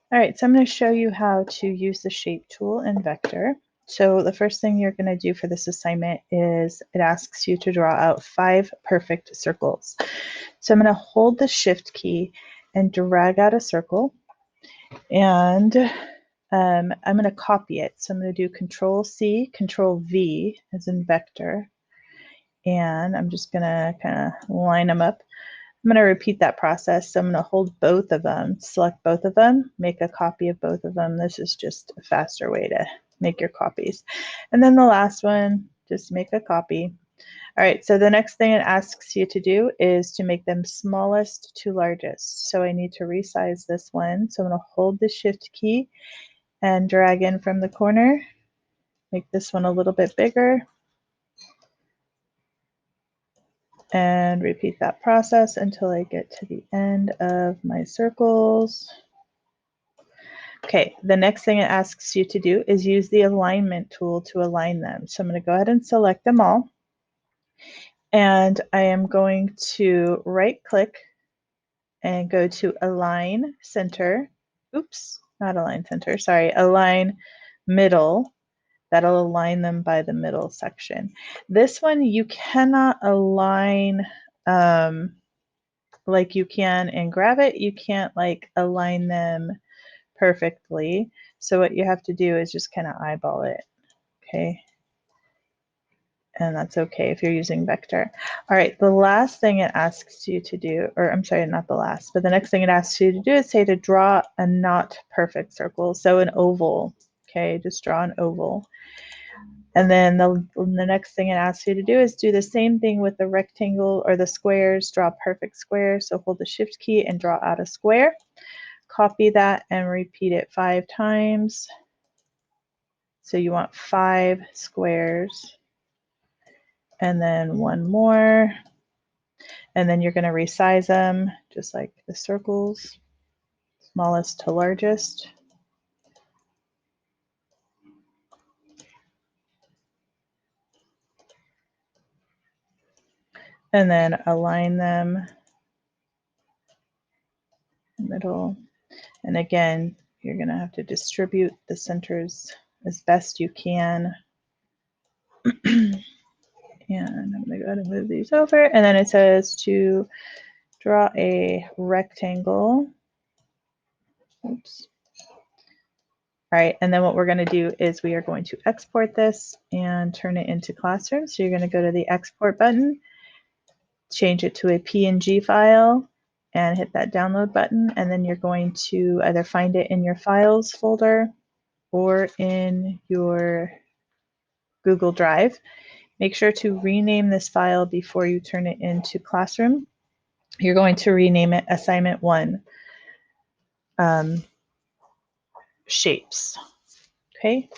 All right, so I'm going to show you how to use the shape tool in Vector. So the first thing you're going to do for this assignment is it asks you to draw out 5 perfect circles. So I'm going to hold the Shift key and drag out a circle, and I'm going to copy it. So I'm going to do Control C, Control V as in Vector, and I'm just going to kind of line them up. I'm going to repeat that process. So I'm going to hold both of them, select both of them, make a copy of both of them. This is just a faster way to make your copies. And then the last one, just make a copy. All right, so the next thing it asks you to do is to make them smallest to largest. So I need to resize this one. So I'm going to hold the Shift key and drag in from the corner, make this one a little bit bigger, and repeat that process until I get to the end of my circles. Okay, the next thing it asks you to do is use the alignment tool to align them. So I'm going to go ahead and select them all. And I am going to right click and go to Align Center. Oops, not Align Center, sorry, Align Middle. That'll align them by the middle section. This one you cannot align like you can in Gravit. You can't like align them perfectly. So what you have to do is just kind of eyeball it, okay? And that's okay if you're using Vector. All right, the last thing it asks you to do, or I'm sorry, not the last, but the next thing it asks you to do is say to draw a not perfect circle, so an oval, okay? Just draw an oval. And then the next thing it asks you to do is do the same thing with the rectangle or the squares, draw a perfect square. So hold the Shift key and draw out a square. Copy that and repeat it 5 times. So you want 5 squares. And then one more. And then you're going to resize them just like the circles, smallest to largest. And then align them middle. And again, you're going to have to distribute the centers as best you can. And I'm going to go ahead and move these over. And then it says to draw a rectangle. Oops. All right, and then what we're going to do is we are going to export this and turn it into Classroom. So you're going to go to the export button, change it to a PNG file, and hit that download button. And then you're going to either find it in your files folder or in your Google Drive. Make sure to rename this file before you turn it into Classroom. You're going to rename it Assignment 1 Shapes. Okay,